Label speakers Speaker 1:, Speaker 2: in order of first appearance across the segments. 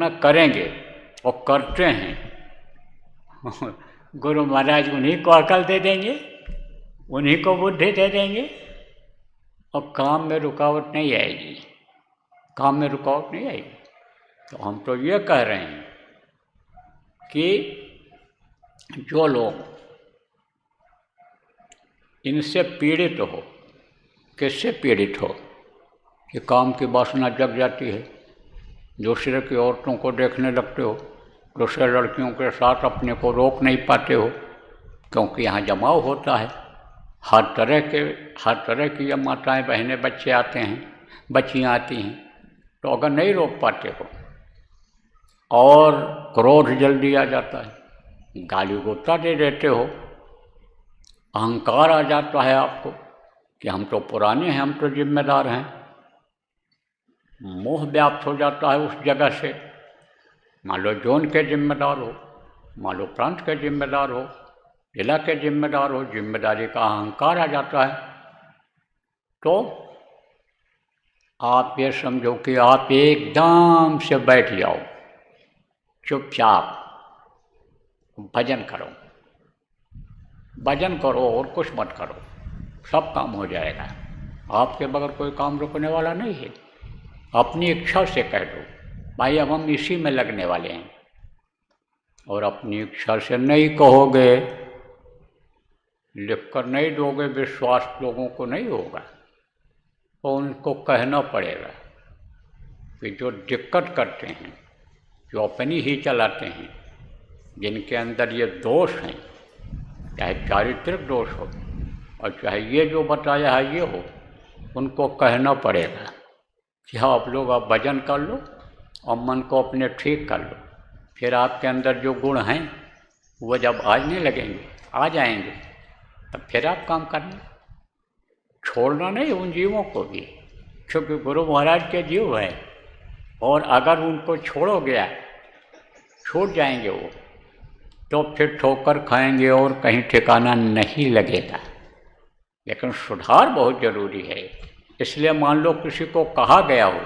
Speaker 1: न करेंगे और करते हैं गुरु महाराज उन्हीं को अकल दे देंगे, उन्हीं को बुद्धि दे देंगे और काम में रुकावट नहीं आएगी, काम में रुकावट नहीं आएगी। तो हम तो ये कह रहे हैं कि जो लोग इनसे पीड़ित हो, किससे पीड़ित हो कि काम की वासना जग जाती है, दूसरे की औरतों को देखने लगते हो, दूसरे लड़कियों के साथ अपने को रोक नहीं पाते हो, क्योंकि यहाँ जमाव होता है, हर तरह की माताएं बहनें बच्चे आते हैं, बच्चियाँ आती हैं। तो अगर नहीं रोक पाते हो और क्रोध जल्दी आ जाता है, गाली गुस्सा दे देते हो, अहंकार आ जाता है आपको कि हम तो पुराने हैं, हम तो जिम्मेदार हैं, मोह व्याप्त हो जाता है उस जगह से। मान लो जोन के जिम्मेदार हो, मान लो प्रांत के जिम्मेदार हो, जिला के जिम्मेदार हो, जिम्मेदारी का अहंकार आ जाता है। तो आप ये समझो कि आप एकदम से बैठ जाओ, चुपचाप भजन करो, भजन करो और कुछ मत करो, सब काम हो जाएगा। आपके बगैर कोई काम रुकने वाला नहीं है। अपनी इच्छा से कह दो भाई अब हम इसी में लगने वाले हैं, और अपनी इच्छा से नहीं कहोगे, लिख कर नहीं दोगे, विश्वास लोगों को नहीं होगा, तो उनको कहना पड़ेगा कि जो दिक्कत करते हैं, जो अपनी ही चलाते हैं, जिनके अंदर ये दोष हैं, चाहे चारित्रिक दोष हो और चाहे ये जो बताया है ये हो, उनको कहना पड़ेगा कि हाँ आप लोग आप भजन कर लो और मन को अपने ठीक कर लो। फिर आपके अंदर जो गुण हैं वो जब आने लगेंगे, आ जाएंगे, तब फिर आप काम करना। छोड़ना नहीं उन जीवों को भी, क्योंकि गुरु महाराज के जीव हैं, और अगर उनको छोड़ोगे, छूट जाएंगे वो, तो फिर ठोकर खाएंगे और कहीं ठिकाना नहीं लगेगा। लेकिन सुधार बहुत ज़रूरी है। इसलिए मान लो किसी को कहा गया हो,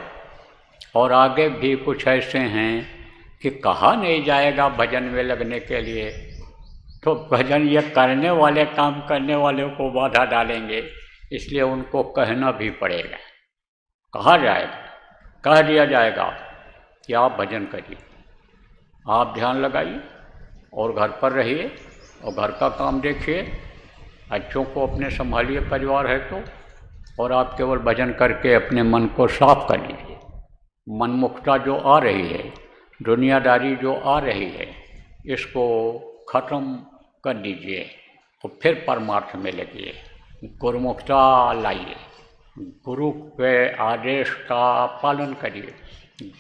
Speaker 1: और आगे भी कुछ ऐसे हैं कि कहा नहीं जाएगा भजन में लगने के लिए, तो भजन ये करने वाले, काम करने वाले को बाधा डालेंगे, इसलिए उनको कहना भी पड़ेगा। कहा जाएगा, कह दिया जाएगा कि आप भजन करिए, आप ध्यान लगाइए और घर पर रहिए और घर का काम देखिए, बच्चों को अपने संभालिए, परिवार है तो, और आप केवल भजन करके अपने मन को साफ कर लीजिए। मनमुखता जो आ रही है, दुनियादारी जो आ रही है, इसको ख़त्म कर दीजिए और फिर परमार्थ में लगिए, गुरुमुखता लाइए, गुरु के आदेश का पालन करिए,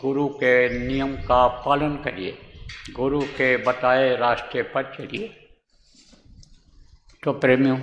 Speaker 1: गुरु के नियम का पालन करिए, गुरु के बताए रास्ते पर चलिए। तो प्रेमियों,